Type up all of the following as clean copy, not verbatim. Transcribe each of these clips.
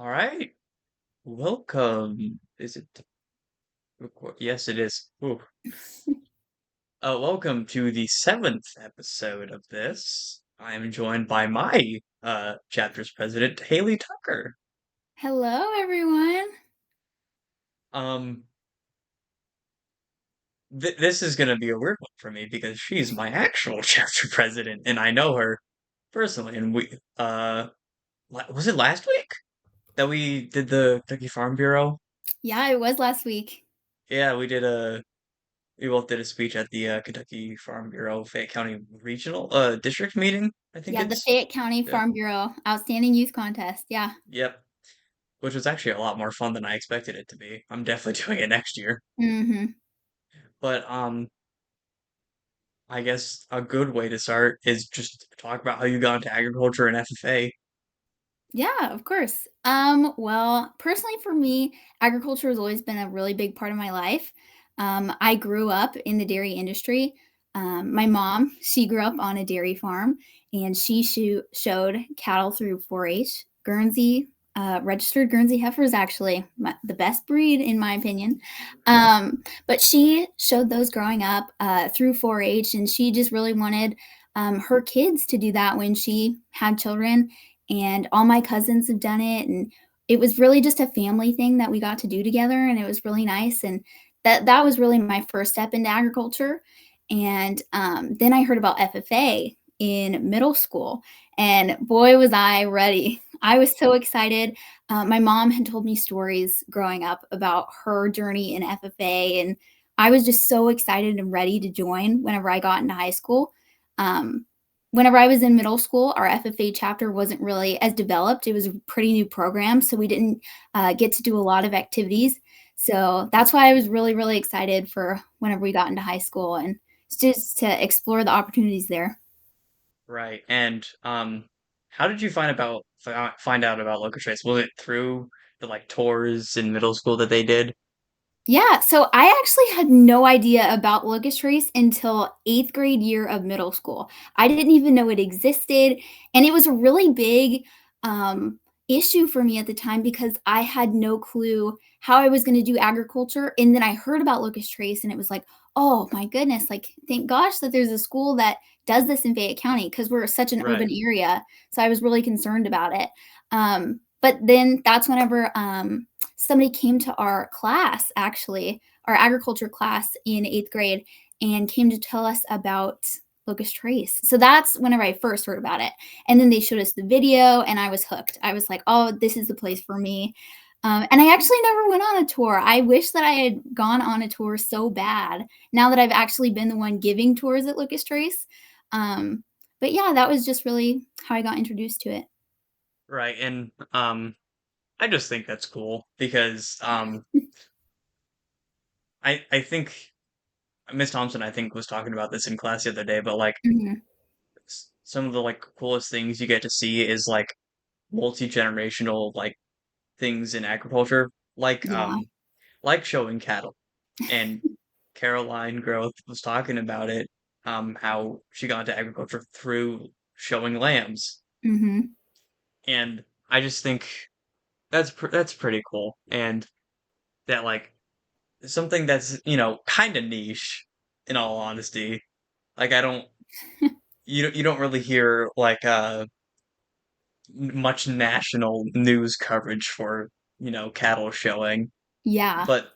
All right. Welcome. Is it record? Yes, it is. Ooh. Welcome to the seventh episode of this. I am joined by my chapter's president, Haley Tucker. Hello, everyone. Um, this is gonna be a weird one for me because she's my actual chapter president, and I know her personally. And was it last week that we did the Kentucky Farm Bureau? Yeah, it was last week. Yeah, we both did a speech at the Kentucky Farm Bureau Fayette County Regional District meeting. I think Yeah, the it's Fayette County yeah, Farm Bureau Outstanding Youth Contest. Yeah. yep, which was actually a lot more fun than I expected it to be. I'm definitely doing it next year. hmm But I guess a good way to start is just talk about how you got into agriculture and FFA. Yeah, of course. Well, personally for me, agriculture has always been a really big part of my life. I grew up in the dairy industry. My mom, she grew up on a dairy farm and she showed cattle through 4-H. Guernsey, registered Guernsey heifers, actually, the best breed in my opinion. But she showed those growing up through 4-H, and she just really wanted her kids to do that when she had children, and all my cousins have done it, and it was really just a family thing that we got to do together, and it was really nice. And that was really my first step into agriculture. And then I heard about FFA in middle school, and boy was I ready. I was so excited. My mom had told me stories growing up about her journey in FFA, and I was just so excited and ready to join whenever I got into high school. um, Whenever I was in middle school, our FFA chapter wasn't really as developed. It was a pretty new program, so we didn't get to do a lot of activities. So that's why I was really, really excited for whenever we got into high school and just to explore the opportunities there. Right. And how did you find out about Locust Trace? Was it through the like tours in middle school that they did? Yeah, so I actually had no idea about locust race until 8th grade year of middle school. I didn't even know it existed, and it was a really big issue for me at the time because I had no clue how I was going to do agriculture. And then I heard about locust trace, and it was like, oh my goodness! Like, thank gosh that there's a school that does this in Fayette County because we're such an urban Right. area. So I was really concerned about it. But then that's whenever somebody came to our class, actually, our agriculture class in 8th grade, and came to tell us about locust trace. So that's whenever I first heard about it. And then they showed us the video, and I was hooked. I was like, oh, this is the place for me. And I actually never went on a tour. I wish that I had gone on a tour so bad now that I've actually been the one giving tours at Locust Trace. Um, but yeah, that was just really how I got introduced to it. Right. And I just think that's cool because I think Miss Thompson I think was talking about this in class the other day, but like Mhm. some of the like coolest things you get to see is like multi-generational like things in agriculture, Yeah. like showing cattle. And Caroline Growth was talking about it, how she got into agriculture through showing lambs. hmm And I just think that's pretty cool. And that like something that's, kind of niche in all honesty. Like I don't you don't really hear like much national news coverage for, cattle showing, Yeah. but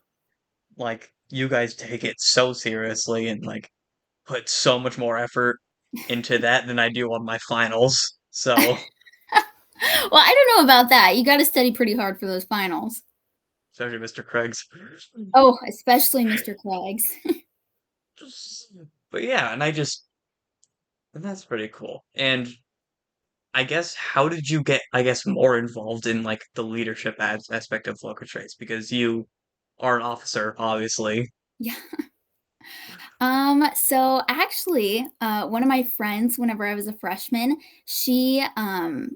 like you guys take it so seriously and like put so much more effort into that than I do on my finals. So, Well, I don't know about that. You got to study pretty hard for those finals. especially Mr. Craig's. Oh, especially Mr. Craig's. But yeah, and that's pretty cool. And I guess how did you get, I guess, more involved in like the leadership aspect of local trades? Because you are an officer, obviously. Yeah. So actually, one of my friends, whenever I was a freshman, she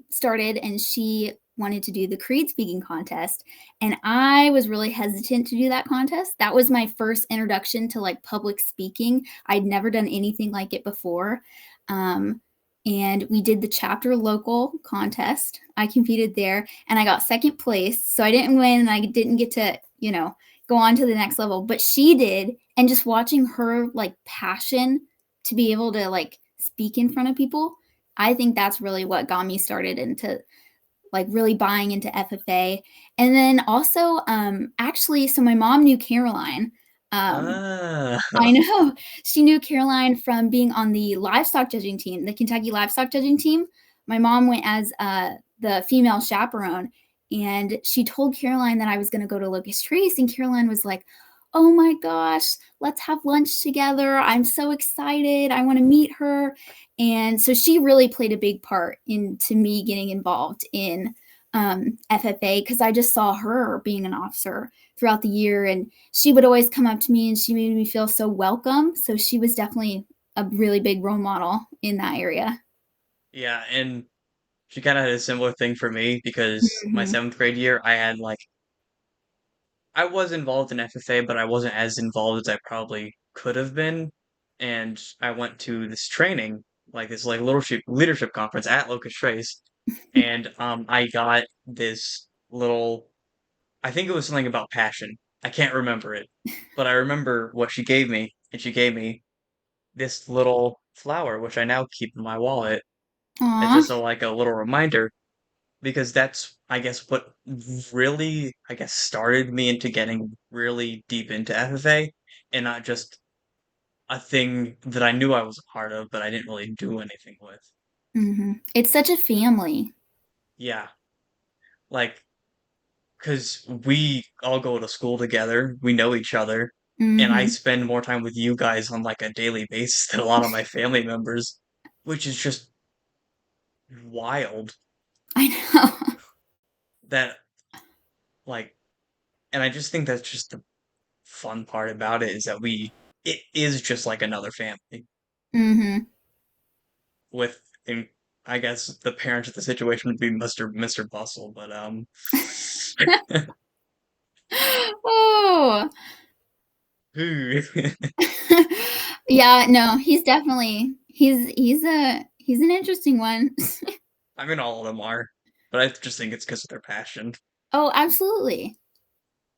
started and she wanted to do the Creed speaking contest. And I was really hesitant to do that contest. That was my first introduction to like public speaking. I'd never done anything like it before. Um, and we did the chapter local contest. I competed there and I got second place. So I didn't win and I didn't get to, go on to the next level, but she did. And just watching her like passion to be able to like speak in front of people, I think that's really what got me started into like really buying into FFA. And then also, actually, so my mom knew Caroline. Um, Ah, I know. She knew Caroline from being on the livestock judging team, the Kentucky livestock judging team. My mom went as the female chaperone, and she told Caroline that I was going to go to Locust Trace, and Caroline was like, "Oh my gosh, let's have lunch together. I'm so excited. I want to meet her." And so she really played a big part into me getting involved in FFA because I just saw her being an officer throughout the year, and she would always come up to me and she made me feel so welcome. So she was definitely a really big role model in that area. yeah, and she kind of had a similar thing for me because my Mm-hmm. seventh grade year, I had like I was involved in FFA, but I wasn't as involved as I probably could have been. And I went to this training, like this like leadership conference at Locust Trace, and I got this little I think it was something about passion. I can't remember it, but I remember what she gave me, and she gave me this little flower, which I now keep in my wallet. It's Aw. just like a little reminder because that's I guess what really I guess started me into getting really deep into FFA and not just a thing that I knew I was a part of, but I didn't really do anything with. Mm-hmm. It's such a family. Yeah, like because we all go to school together, we know each other, and I Mm-hmm. spend more time with you guys on like a daily basis than a lot of my family members, which is just wild I know. that like and I just think that's just the fun part about it is that it is just like another family Mm-hmm. with and I guess the parent of the situation would be Mr. Bustle, but Oh. who Yeah, no, he's an interesting one. I mean all of them are, but I just think it's because of their passion. Oh, absolutely.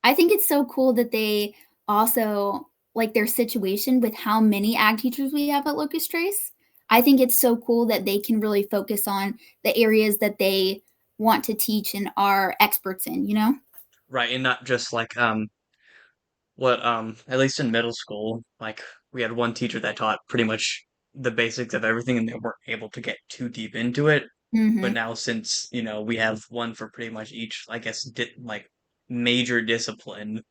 I think it's so cool that they also like their situation with how many ag teachers we have at Locust Trace. I think it's so cool that they can really focus on the areas that they want to teach and are experts in, you know? Right, and not just like what at least in middle school, like we had one teacher that taught pretty much the basics of everything and they weren't able to get too deep into it. But Mhm. now since, we have one for pretty much each, I guess, like major discipline,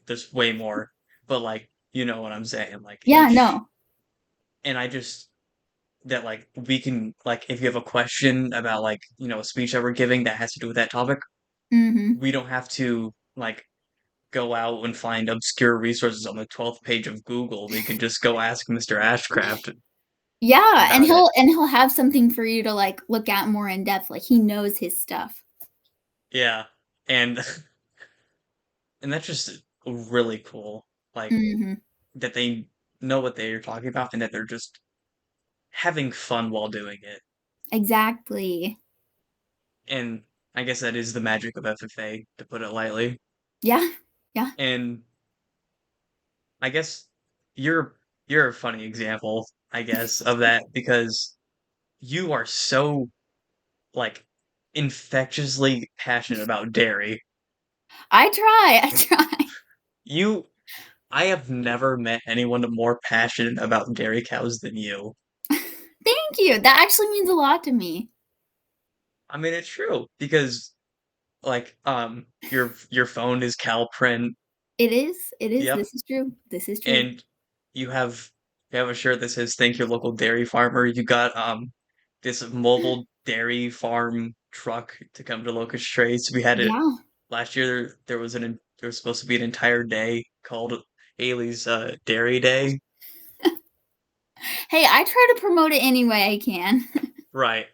there's way more. But like, you know what I'm saying? Like Yeah, each, no. and I just that like we can like if you have a question about like, a speech that we're giving that has to do with that topic, Mhm. we don't have to like go out and find obscure resources on the 12th page of Google. We can just go ask Mr. Ashcraft Yeah, and about it. he'll have something for you to like look at more in depth. Like he knows his stuff. Yeah. And and that's just really cool. Like Mhm. that they know what they're talking about and that they're just having fun while doing it. Exactly. And I guess that is the magic of FFA, to put it lightly. Yeah. Yeah. And I guess you're you're a funny example, I guess, of that because you are so like infectiously passionate about dairy. I try. I try. You I have never met anyone more passionate about dairy cows than you. Thank you. That actually means a lot to me. I mean, it's true because like your phone is cow print. It is. It is. Yep. This is true. This is true. And you have you have a shirt that says "Thank your local dairy farmer." You got this mobile dairy farm truck to come to Locust Trace. We had it Yeah. last year. There was supposed to be an entire day called Haley's Dairy Day. Hey, I try to promote it any way I can. Right.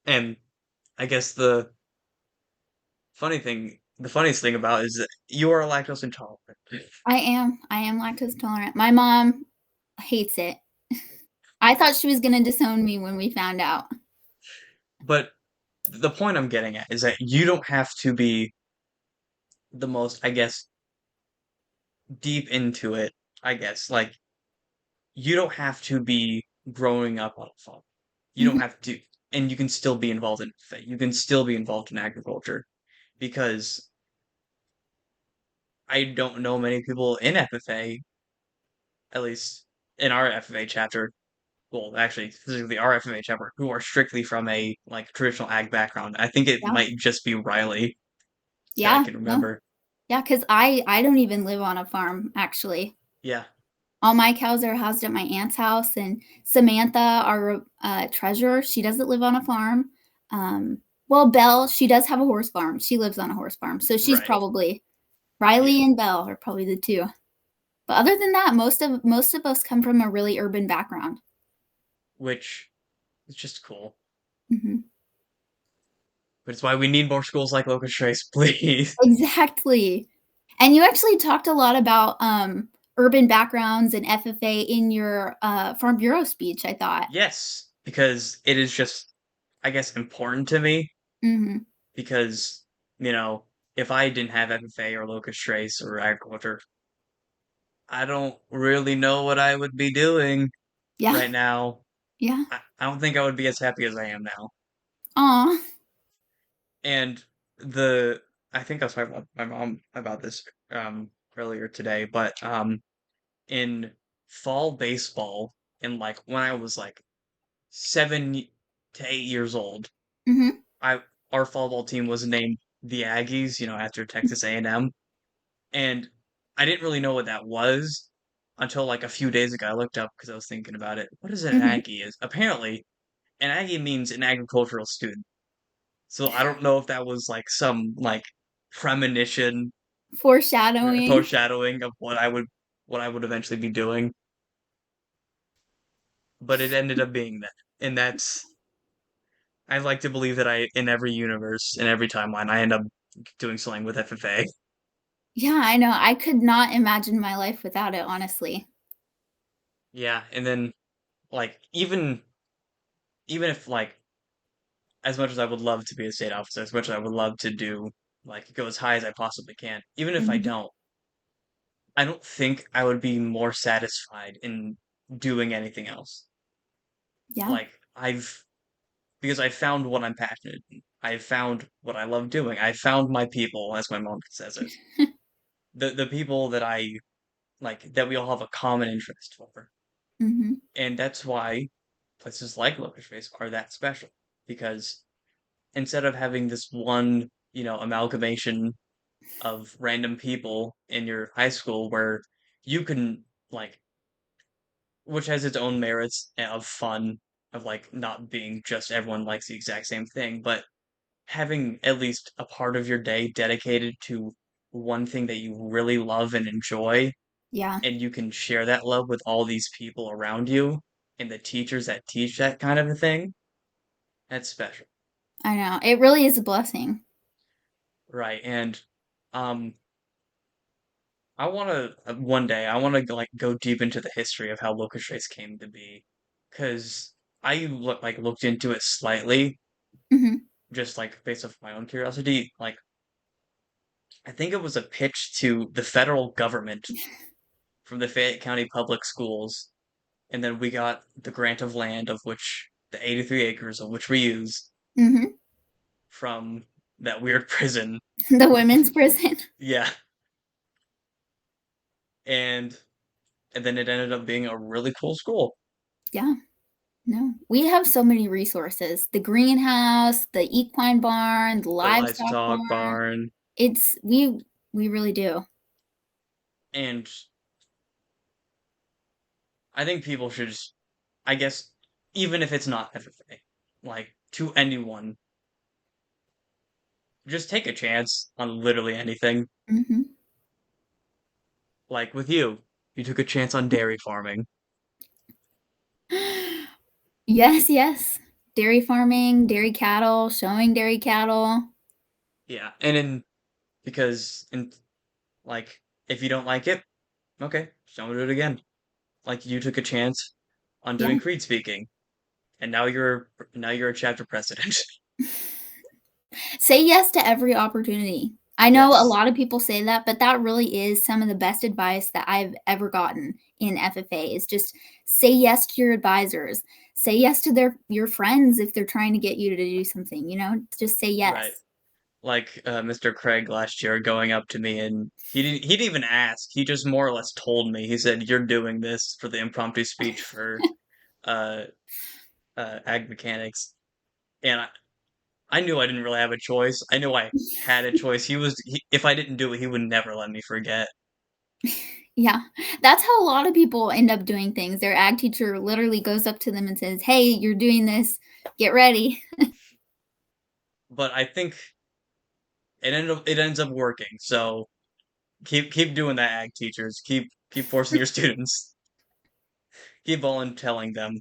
And I guess the funniest thing about it is that you are lactose intolerant. I am. I am lactose tolerant. My mom hates it. I thought she was gonna disown me when we found out. But the point I'm getting at is that you don't have to be the most, I guess, deep into it, I guess. Like, you don't have to be growing up on a farm. You don't Mhm. have to, and you can still be involved in FFA. You can still be involved in agriculture because I don't know many people in FFA, at least in our FFA chapter. Well, actually, specifically our FFA chapter, who are strictly from a like traditional ag background. I think it Yeah. might just be Riley that I Yeah, can no. remember. Yeah, 'cause I don't even live on a farm, actually. Yeah, All my cows are housed at my aunt's house, and Samantha, our, treasurer, she doesn't live on a farm. Well, Belle, she does have a horse farm. She lives on a horse farm, so she's right. probably Yeah, Riley and Belle are probably the 2. But other than that, most of us come from a really urban background. which is just cool. Mhm. But it's why we need more schools like Locust Trace, please. Exactly. And you actually talked a lot about, urban backgrounds and FFA in your, Farm Bureau speech, I thought. Yes, because it is just, I guess, important to me Mhm. because, you know, if I didn't have FFA or Locust Trace or agriculture, I don't really know what I would be doing Yeah, right now. yeah. I don't think I would be as happy as I am now. Aw. And the I think I was talking about my mom about this earlier today, but in fall baseball in like when I was like 7 to 8 years old, Mhm, I our fall ball team was named the Aggies, after Texas A&M, and I didn't really know what that was until like a few days ago. I looked up because I was thinking about it. What is an mhm. Aggie? Is apparently an Aggie means an agricultural student. So I don't know if that was like some like premonition or Foreshadowing. foreshadowing of what I would eventually be doing, but it ended up being that. And that's I like to believe that I in every universe, in every timeline, I end up doing something with FFA. Yeah, I know, I could not imagine my life without it, honestly. Yeah, and then like even if like as much as I would love to be a state officer, as much as I would love to do like go as high as I possibly can, even if Mhm. I don't think I would be more satisfied in doing anything else. Yeah. Like because I found what I'm passionate in. I found what I love doing. I found my people, as my mom says it. The people that I like that we all have a common interest for. Mhm. And that's why places like Locust Face are that special. Because instead of having this one, amalgamation of random people in your high school where you can like which has its own merits of fun of like not being just everyone likes the exact same thing, but having at least a part of your day dedicated to one thing that you really love and enjoy, Yeah, and you can share that love with all these people around you and the teachers that teach that kind of a thing, that's special. I know, it really is a blessing. Right. And um I want to one day I want to like go deep into the history of how Locust Race came to be cuz looked into it slightly Mhm, just like based off my own curiosity. Like I think it was a pitch to the federal government from the Fayette County Public Schools, and then we got the grant of land of which the 83 acres of which we use mhm. from that weird prison. The women's prison. Yeah, and then it ended up being a really cool school. Yeah, no, we have so many resources. The greenhouse, the equine barn, the The livestock livestock barn. barn, It's we really do. and I think people should just, I guess, even if it's not FFA, like to anyone, just take a chance on literally anything. Mhm. Like with you took a chance on dairy farming. Yes, yes. Dairy farming, dairy cattle, showing dairy cattle. Yeah, and in because in like if you don't like it, okay, just don't do it again. Like you took a chance on Yeah. doing creed speaking, and now you're a chapter president. Say yes to every opportunity. I know a Yes, lot of people say that, but that really is some of the best advice that I've ever gotten in FFA is just say yes to your advisors. Say yes to your friends if they're trying to get you to do something, just say right. yes. Like Mr. Craig last year going up to me and he didn't even ask. He just more or less told me. He said, "You're doing this for the impromptu speech for uh ag mechanics." And I knew I didn't really have a choice. I knew I had a choice. If I didn't do it, he would never let me forget. Yeah. That's how a lot of people end up doing things. Their ag teacher literally goes up to them and says, "Hey, you're doing this. Get ready." But I think it ends up working. So keep doing that, ag teachers. Keep forcing your students. Keep volunteering them.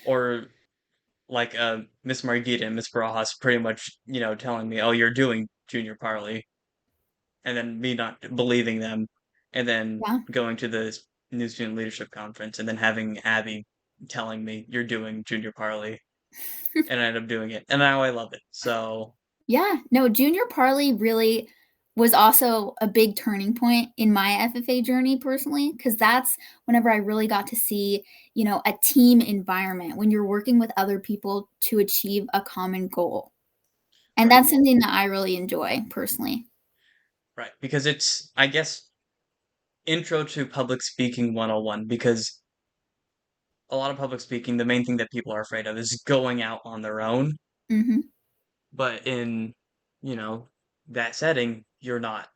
Or like Miss Margita and Miss Barajas pretty much, telling me, "Oh, you're doing junior parley," and then me not believing them, and then Yeah. going to the new student leadership conference, and then having Abby telling me, "You're doing junior parley," and I end up doing it, and now I love it. So Yeah, no, junior parley really was also a big turning point in my FFA journey personally, because that's whenever I really got to see, a team environment when you're working with other people to achieve a common goal. And right, that's something that I really enjoy personally. right, because it's I guess intro to public speaking 101 because a lot of public speaking, the main thing that people are afraid of is going out on their own. Mhm. But in, you know, that setting, you're not.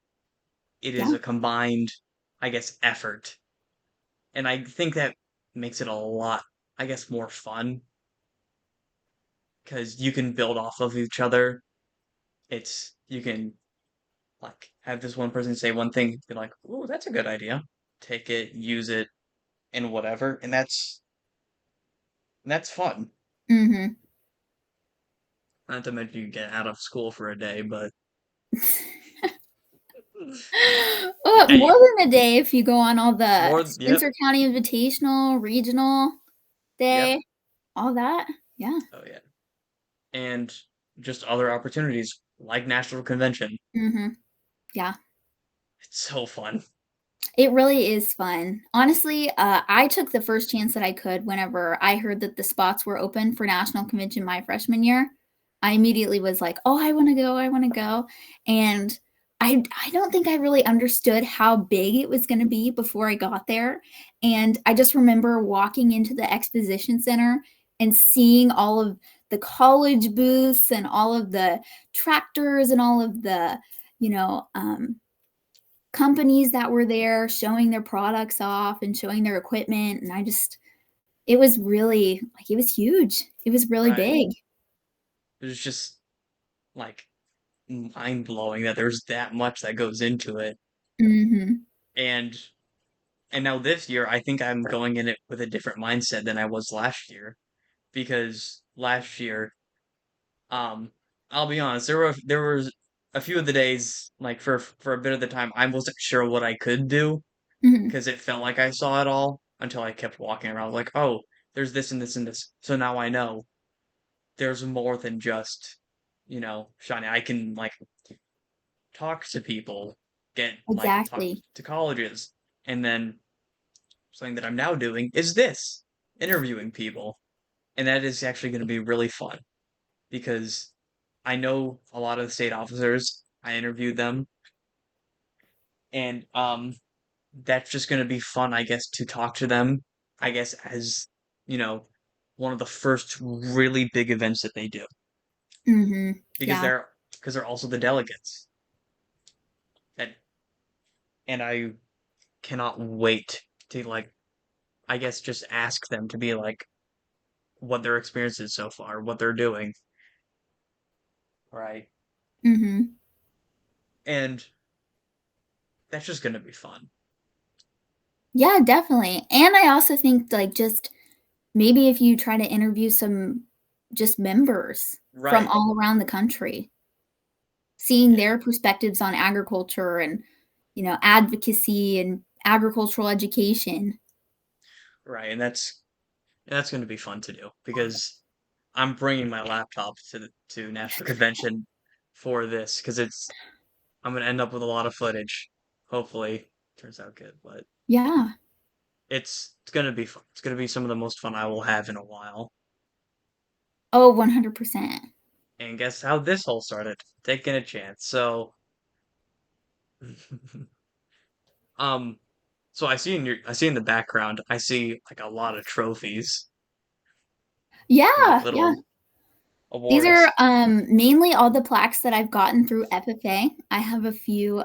It is Yeah. a combined, I guess, effort. And I think that makes it a lot, I guess, more fun because you can build off of each other. You can like have this one person say one thing, be like, "Ooh, that's a good idea." Take it, use it, and whatever. And that's fun. Mhm. Not to mention you get out of school for a day, but Well, more hey, than a day if you go on all the yep, Spencer County Invitational, Regional yep. Day, all that. Yeah. Oh yeah. And just other opportunities like National Convention. Mhm. Yeah. It's so fun. It really is fun. Honestly, I took the first chance that I could whenever I heard that the spots were open for national convention my freshman year. I immediately was like, "Oh, I wanna go, I wanna go." And I don't think I really understood how big it was gonna be before I got there, and I just remember walking into the exposition center and seeing all of the college booths and all of the tractors and all of the, you know, companies that were there showing their products off and showing their equipment, and it was really like, it was huge. It was really Right. big. It was just like mind blowing that there's that much that goes into it. Mhm. And now this year I think I'm going in it with a different mindset than I was last year. Because last year, um, I'll be honest, there was a few of the days, like for a bit of the time, I wasn't sure what I could do Mhm. because it felt like I saw it all until I kept walking around like, oh, there's this and this and this. So now I know there's more than just, shiny. I can like talk to people, talk Exactly. to colleges, and then something that I'm now doing is this, interviewing people. And that is actually going to be really fun because I know a lot of the state officers. I interviewed them, and that's just going to be fun, I guess, to talk to them. I guess as you know, one of the first really big events that they do Mhm. because Yeah. they're also the delegates, and I cannot wait to like I guess just ask them to be like what their experience is so far, what they're doing, right? Mhm. And that's just going to be fun, Yeah, definitely. And I also think, like, just maybe if you try to interview some just members from right? all around the country, seeing Yeah, their perspectives on agriculture and, advocacy and agricultural education. right. And that's And that's going to be fun to do because I'm bringing my laptop to National Convention for this because I'm going to end up with a lot of footage. Hopefully, turns out good, but Yeah. it's going to be fun. It's going to be some of the most fun I will have in a while. Oh, 100%. And guess how this whole started? Taking a chance. So, um, so I see in the background, I see like a lot of trophies, like Yeah, yeah. little These are awards. mainly all the plaques that I've gotten through FFA. I have a few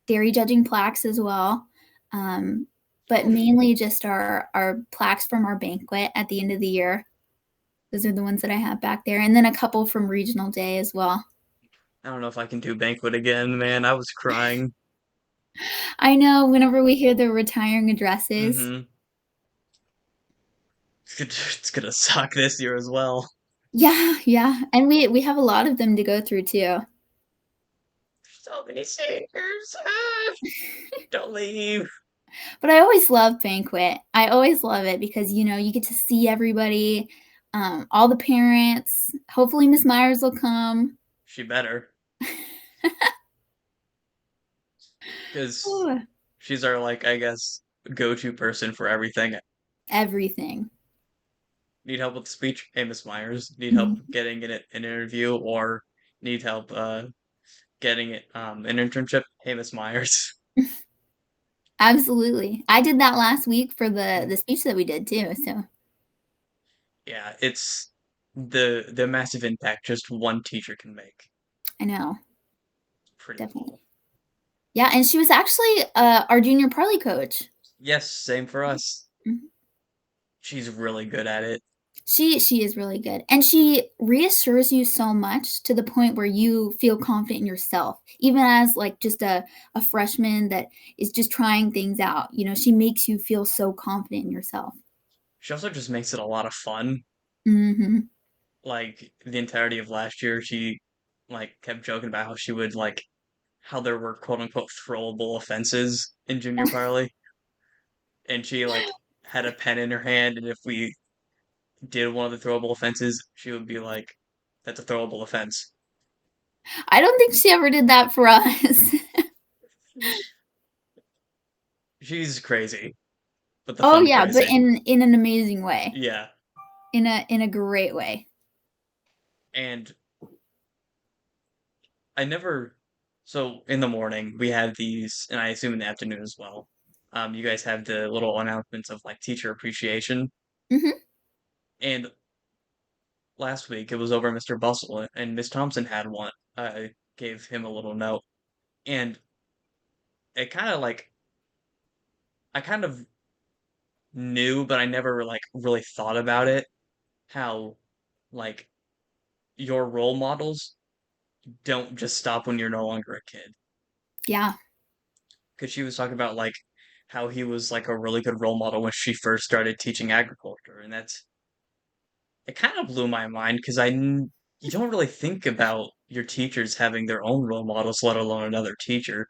dairy judging plaques as well, um, but Oh, mainly just our plaques from our banquet at the end of the year. Those are the ones that I have back there, and then a couple from regional day as well. I don't know if I can do banquet again, man. I was crying. I know whenever we hear the retiring addresses. Mm-hmm. It's gonna suck this year as well. Yeah, yeah, and we have a lot of them to go through too. So many singers. Ah, don't leave. But I always love banquet. I always love it because, you get to see everybody, all the parents. Hopefully, Miss Myers will come. She better, because Ooh, she's our like I guess go-to person for everything. everything. Need help with the speech? Hey, Miss Myers. Need help Mhm. getting in an interview or need help getting it an internship? Hey, Miss Myers. Absolutely. I did that last week for the speech that we did too, so Yeah, it's the massive impact just one teacher can make. I know, Pretty definitely. cool. Yeah, and she was actually, our junior parley coach. Yes, same for us. Mhm. She's really good at it. She is really good, and she reassures you so much to the point where you feel confident in yourself, even as, like, just a freshman that is just trying things out, she makes you feel so confident in yourself. She also just makes it a lot of fun. Mhm. Like the entirety of last year, she like kept joking about how she would like how there were quote unquote throwable offenses in junior parley, and she like had a pen in her hand, and if we did one of the throwable offenses, she would be like, "That's a throwable offense." I don't think she ever did that for us. She's crazy, but the Oh, fun yeah, but crazy. in an amazing way, Yeah, in a great way. and I never. So in the morning we have these, and I assume in the afternoon as well. You guys have the little announcements of like teacher appreciation, Mhm. and last week it was over Mr. Bustle, and Miss Thompson had one. I gave him a little note, and it kind of like I kind of knew, but I never like really thought about it. How like your role models don't just stop when you're no longer a kid. Yeah. Because she was talking about like how he was like a really good role model when she first started teaching agriculture, and that's it. Kind of blew my mind because you don't really think about your teachers having their own role models, let alone another teacher.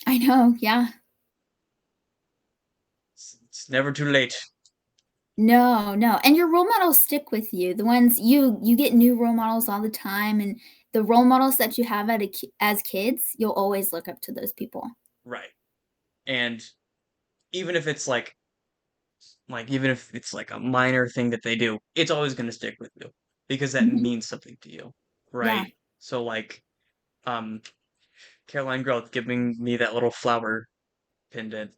I know, yeah. It's never too late. No, no, and your role models stick with you. The ones you get new role models all the time, and the role models that you have as kids, you'll always look up to those people. Right. And even if it's even if it's like a minor thing that they do, it's always going to stick with you because that Mhm. means something to you, Yeah. right? So like um Caroline Growth giving me that little flower pendant,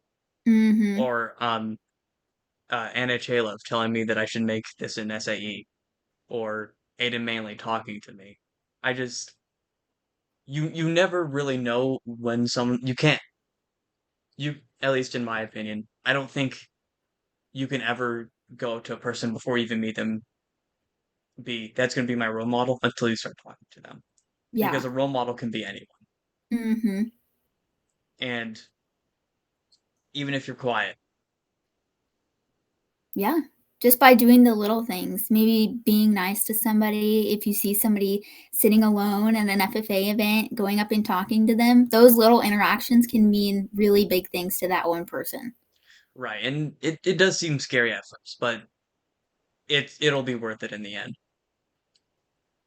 Mhm. or Anna Chalov telling me that I should make this an SAE, or Aiden Manley talking to me. I just you never really know when some you can't you at least in my opinion, I don't think you can ever go to a person before you even meet them be that's going to be my role model until you start talking to them, because Yeah. a role model can be anyone, Mhm. and even if you're quiet. Yeah. Just by doing the little things, maybe being nice to somebody, if you see somebody sitting alone at an FFA event, going up and talking to them, those little interactions can mean really big things to that one person. Right, and it does seem scary at first, but it'll be worth it in the end.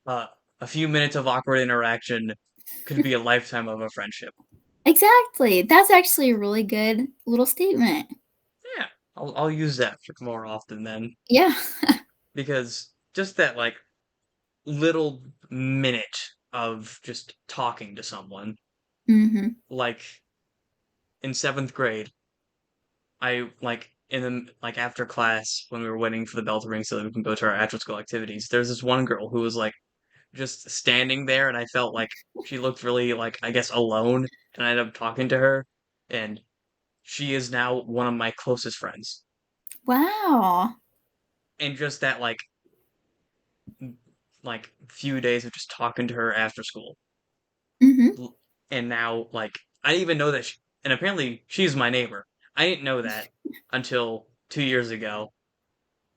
Uh, a few minutes of awkward interaction could be a lifetime of a friendship. Exactly. That's actually a really good little statement. Yeah, I'll use that for more often then, Yeah. because just that like little minute of just talking to someone, Mhm. like in seventh grade, I like in the like after class when we were waiting for the bell to ring so that we can go to our actual school activities. There's this one girl who was like just standing there, and I felt like she looked really like I guess alone, and I ended up talking to her, and she is now one of my closest friends. Wow. And just that like few days of just talking to her after school, Mhm. and now like I didn't even know that she, and apparently she's my neighbor. I didn't know that until 2 years ago,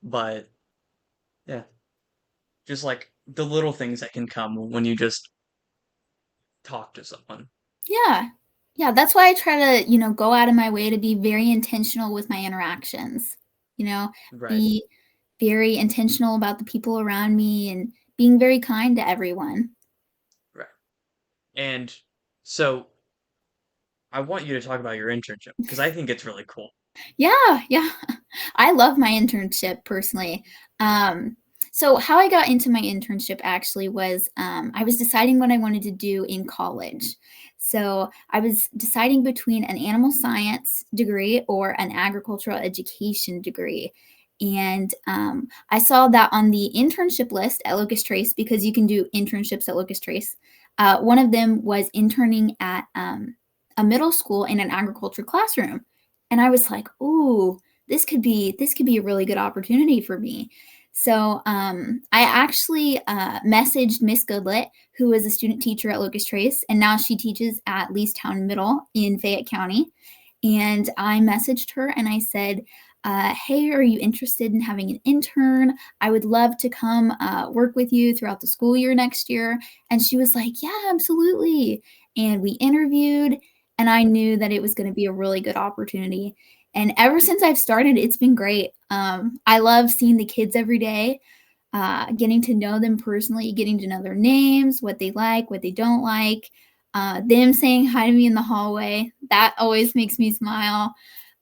but yeah, just like the little things that can come when you just talk to someone. Yeah. Yeah, that's why I try to, go out of my way to be very intentional with my interactions, you know, Right, be very intentional about the people around me and being very kind to everyone. right. And so I want you to talk about your internship because I think it's really cool. Yeah, yeah. I love my internship personally. Um, so how I got into my internship actually was I was deciding what I wanted to do in college. So I was deciding between an animal science degree or an agricultural education degree. And I saw that on the internship list at Locust Trace because you can do internships at Locust Trace. One of them was interning at a middle school in an agriculture classroom. And I was like, "Ooh, this could be a really good opportunity for me." So I actually messaged Miss Goodlet, who was a student teacher at Locust Trace, and now she teaches at Leestown Middle in Fayette County. And I messaged her and I said, "Hey, are you interested in having an intern? I would love to come work with you throughout the school year next year." And she was like, "Yeah, absolutely." And we interviewed, and I knew that it was going to be a really good opportunity. And ever since I've started, it's been great. I love seeing the kids every day, getting to know them personally, getting to know their names, what they like, what they don't like, them saying hi to me in the hallway. That always makes me smile.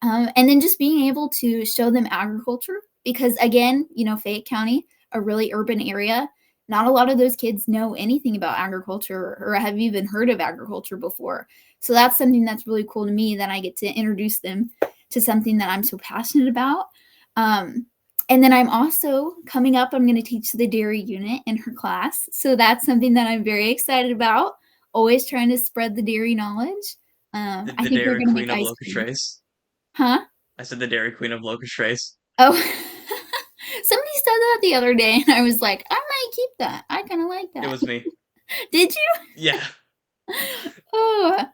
And then just being able to show them agriculture because, again, Fayette County, a really urban area, not a lot of those kids know anything about agriculture or have even heard of agriculture before. So that's something that's really cool to me that I get to introduce them to something that I'm so passionate about. Um, and then I'm also coming up, I'm going to teach the dairy unit in her class. So that's something that I'm very excited about. Always trying to spread the dairy knowledge. I The think they're Dairy going to Queen make of ice Locust cream. Trace. Huh? I said the Dairy Queen of Locust Trace. Oh, somebody said that the other day, and I was like, I might keep that. I kind of like It that. was me. Did you? Yeah, Oh,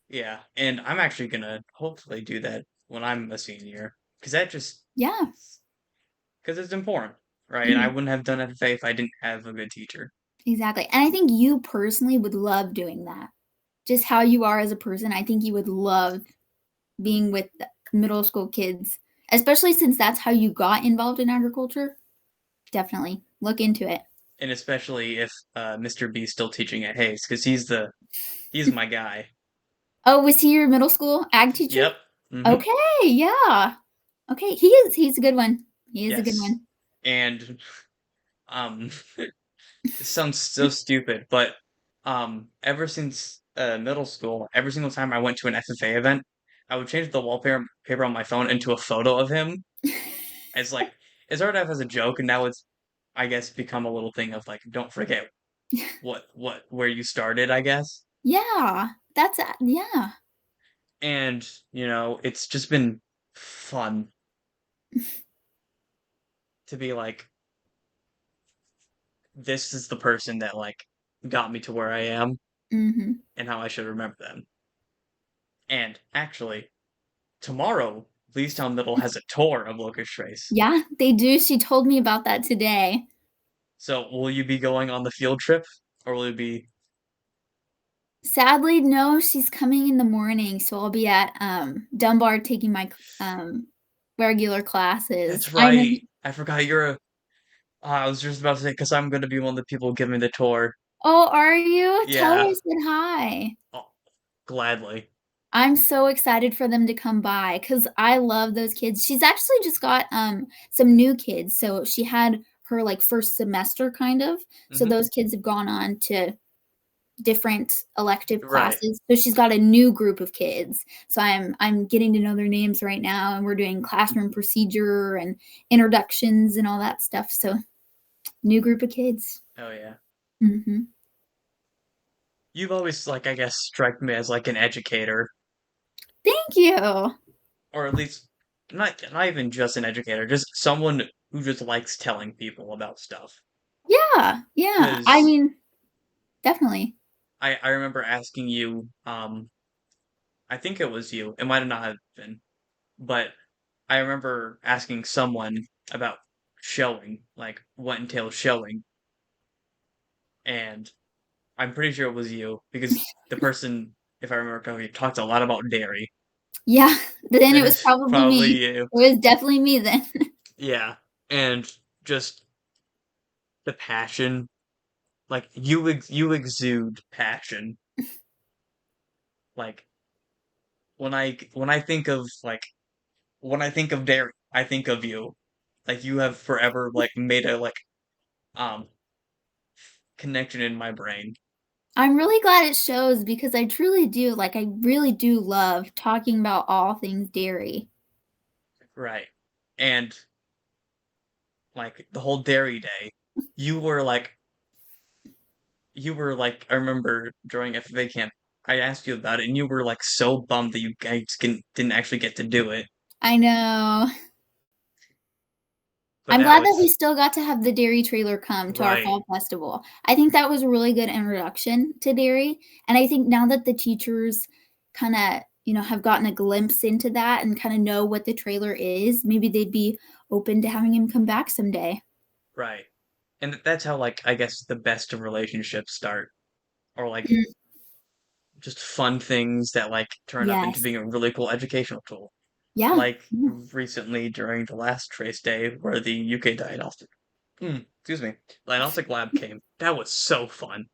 yeah. And I'm actually gonna hopefully do that when I'm a senior, because that just yeah. because it's important, right? And I Mhm. wouldn't have done FFA if I didn't have a good teacher. Exactly. And I think you personally would love doing that. Just how you are as a person, I think you would love being with the middle school kids, especially since that's how you got involved in agriculture. Definitely look into it. And especially if Mr. B's still teaching at Hayes, because he's my guy. Oh, was he your middle school ag teacher? Yep. Mm-hmm. Okay, yeah. Okay, he's a good one. He is a good Yes. one. And um, it sounds so stupid, but ever since middle school, every single time I went to an FFA event, I would change the wallpaper paper on my phone into a photo of him. It's like it started off as a joke, and now it's, I guess, become a little thing of like, don't forget where you started, I guess. Yeah, that's a yeah. And it's just been fun to be like, this is the person that like got me to where I am, Mhm. and how I should remember them. And actually, tomorrow, Leestown Middle has a tour of Locust Trace. Yeah, they do, she told me about that today. So, will you be going on the field trip, or will you be? Sadly, no, she's coming in the morning, so I'll be at, Dunbar taking my regular classes. That's I know right. I forgot you're a. I was just about to say because I'm gonna be one of the people giving the tour. Oh, are you? Tell her I Yeah, said hi. oh, gladly. I'm so excited for them to come by because I love those kids. She's actually just got some new kids. So she had her like first semester kind of. So Hmm. those kids have gone on to different elective Right, classes. So she's got a new group of kids. So I'm getting to know their names right now and we're doing classroom procedure and introductions and all that stuff. So new group of kids. oh yeah. Mhm. You've always, like, I guess, struck me as like an educator, Thank you. or at least not even just an educator, just someone who just likes telling people about stuff. Yeah. Yeah. I Because mean, definitely. I remember asking you, I think it was you, it might have not have been, but I remember asking someone about showing, like what entails showing, and I'm pretty sure it was you because the person, if I remember correctly, talked a lot about dairy. Yeah, then it was It's probably probably me. you. It was definitely me then. Yeah. And just the passion, like you exude passion. Like when I think of like when I think of dairy, I think of you. Like you have forever like made a like um connection in my brain. I'm really glad it shows because I truly do, like, I really do love talking about all things dairy. Right. And like the whole dairy day, you were like I remember during FFA camp, I asked you about it and you were like so bummed that you guys didn't actually get to do it. I know. But I'm now glad that we it's still got to have the dairy trailer come to our right, fall festival. I think that was a really good introduction to dairy, and I think now that the teachers kinda, have gotten a glimpse into that and kinda know what the trailer is, maybe they'd be open to having him come back someday. right. And that's how like I guess the best of relationships start. Or like Mm, just fun things that like turn up into yes. being a really cool educational tool. Yeah. Like Yeah. recently during the last trace day where the UK excuse me, diagnostic lab came. That was so fun.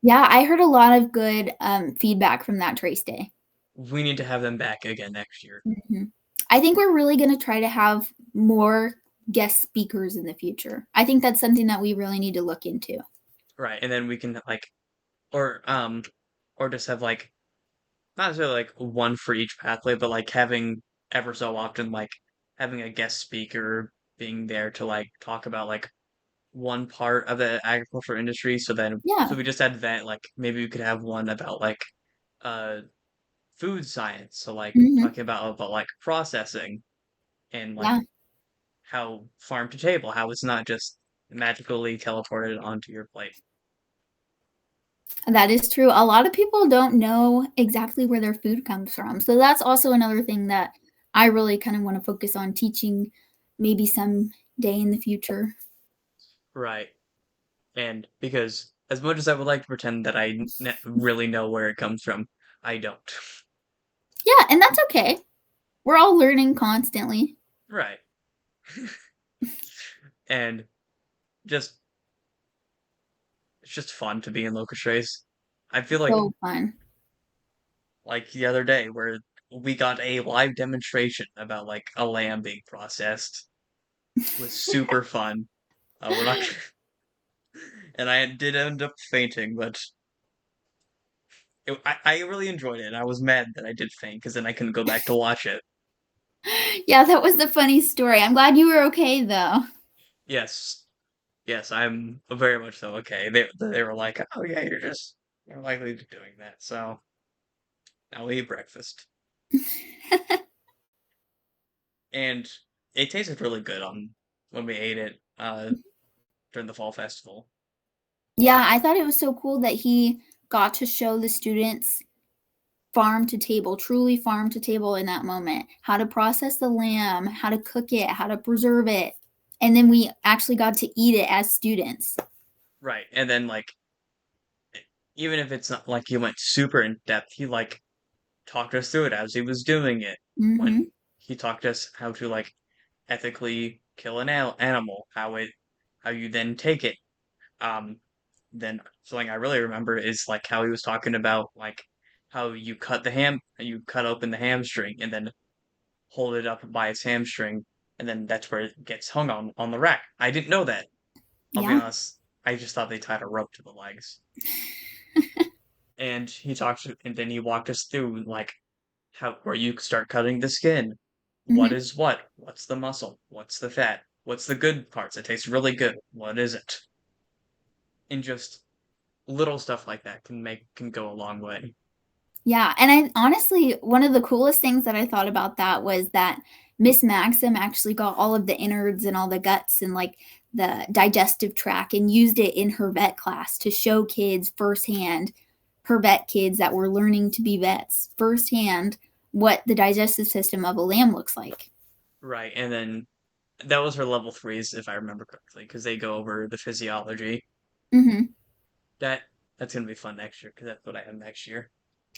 Yeah, I heard a lot of good, feedback from that trace day. We need to have them back again next year. Mhm. I think we're really gonna try to have more guest speakers in the future. I think that's something that we really need to look into. Right. And then we can like or um or just have like not necessarily like one for each pathway, but like having ever so often like having a guest speaker being there to like talk about like one part of the agriculture industry. So Yeah. we just had that like maybe we could have one about like uh food science. So like Mhm. talking about like processing and like Yeah, how farm to table, how it's not just magically teleported onto your plate. that is true. A lot of people don't know exactly where their food comes from. So that's also another thing that I really kind of want to focus on teaching maybe some day in the future. Right. And because as much as I would like to pretend that really know where it comes from, I don't. Yeah, and that's okay. We're all learning constantly. Right. And just it's just fun to be in locust race. I feel So fun. like the other day where we got a live demonstration about like a lamb being processed was super fun. We're not, and I did end up fainting, but I really enjoyed it. And I was mad that I did faint because then I couldn't go back to watch it. Yeah, that was the funny story. I'm glad you were okay though. Yes, yes, I'm very much so okay. They were like, oh yeah, you're likely to doing that. So now we eat breakfast, and it tasted really good on when we ate it during the fall festival. Yeah, I thought it was so cool that he got to show the students farm to table, truly farm to table in that moment. How to process the lamb, how to cook it, how to preserve it. And then we actually got to eat it as students. Right, and then like even if it's not like he went super in depth, he like talked us through it as he was doing it. Mhm. When he talked us how to like ethically kill an animal, how you then take it. Um, then something I really remember is like how he was talking about like how you cut open the hamstring and then hold it up by its hamstring, and then that's where it gets hung on the rack. I didn't know that. I'll be Yeah. honest. I just thought they tied a rope to the legs. And then he walked us through like how where you start cutting the skin. What Mhm. is what? What's the muscle? What's the fat? What's the good parts? It tastes really good. What isn't? And just little stuff like that can go a long way. Yeah, and I honestly, one of the coolest things that I thought about that was that Miss Maxim actually got all of the innards and all the guts and, like, the digestive tract and used it in her vet class to show kids firsthand, her vet kids that were learning to be vets, firsthand what the digestive system of a lamb looks like. Right. And then that was her level threes, if I remember correctly, because they go over the physiology. Mhm. That that's gonna be fun next year, because that's what I have next year.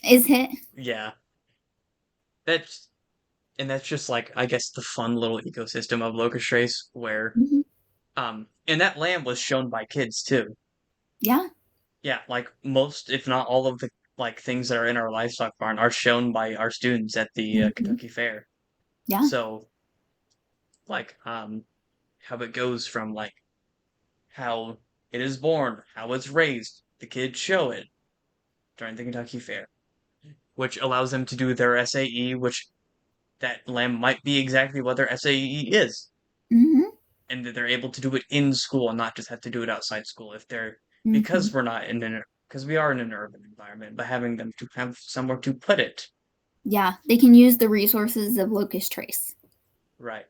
Is it? Yeah. That's that's just like I guess the fun little ecosystem of Locust Race where Mhm. and that lamb was shown by kids too. Yeah. Yeah, like most, if not all of the like things that are in our livestock barn are shown by our students at the Mhm. Kentucky Fair. Yeah. So like how it goes from like how it is born, how it's raised, the kids show it during the Kentucky Fair, which allows them to do their SAE, which that lamb might be exactly what their SAE is, Mhm. and that they're able to do it in school and not just have to do it outside school if they're Mhm. because we're not in an because we are in an urban environment, but having them to have somewhere to put it. Yeah, they can use the resources of Locust Trace. Right.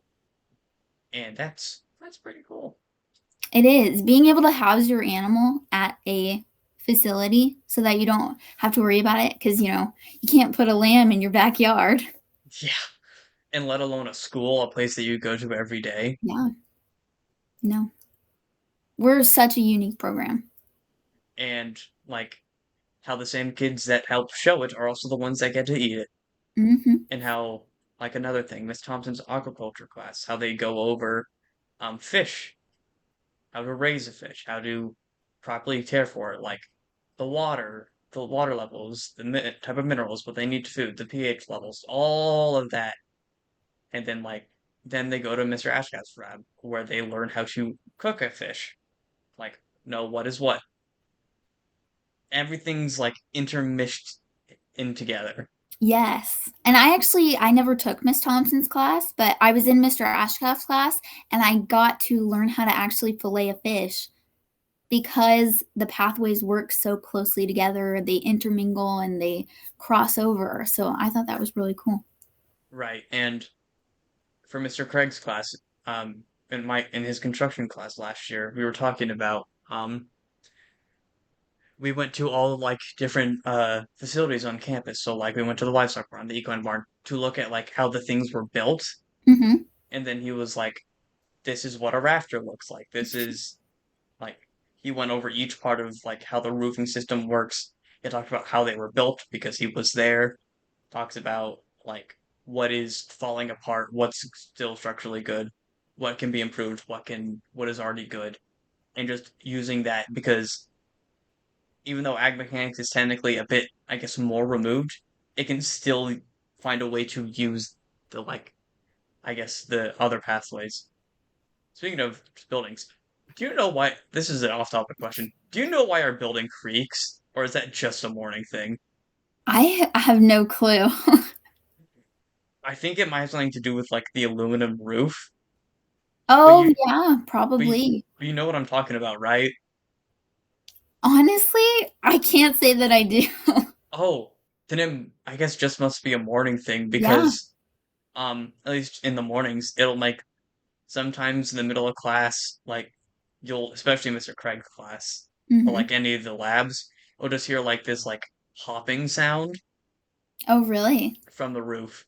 And that's pretty cool. It is. Being able to house your animal at a facility so that you don't have to worry about it because, you can't put a lamb in your backyard. Yeah. And let alone a school, a place that you go to every day. Yeah, no. We're such a unique program. And like how the same kids that help show it are also the ones that get to eat it. Mhm, And how like another thing, Miss Thompson's aquaculture class, how they go over fish, how to raise a fish, how to properly care for it, like the water levels, type of minerals, what they need to food, the pH levels, all of that. And then then they go to Mr. Ashcraft's lab where they learn how to cook a fish. Like, know what is what. Everything's like intermished in together. yes, and I never took Miss Thompson's class, but I was in Mr. Ashcraft's class, and I got to learn how to actually fillet a fish because the pathways work so closely together, they intermingle and they cross over, so I thought that was really cool. Right. And for Mr. Craig's class, in his construction class last year, we were talking about we went to all like different facilities on campus. So like we went to the livestock barn, the equine barn, to look at like how the things were built. Mhm. And then he was like, "This is what a rafter looks like. This is like." He went over each part of like how the roofing system works. He talked about how they were built because he was there. Talks about like what is falling apart, what's still structurally good, what can be improved, what is already good, and just using that because even though ag mechanics is technically a bit, I guess, more removed, it can still find a way to use the I guess, the other pathways. Speaking of buildings, do you know why? This is an off-topic question. Do you know why our building creaks, or is that just a morning thing? I have no clue. I think it might have something to do with like the aluminum roof, but Oh, yeah, but you, probably. but you know what I'm talking about, right? Honestly, I can't say that I do. Oh, then I guess just must be a morning thing Yeah. because at least in the mornings it'll make sometimes in the middle of class, like you'll, especially Mr. Craig's class, or like Mhm. any of the labs, you'll just hear like this like hopping sound Oh, really? from the roof.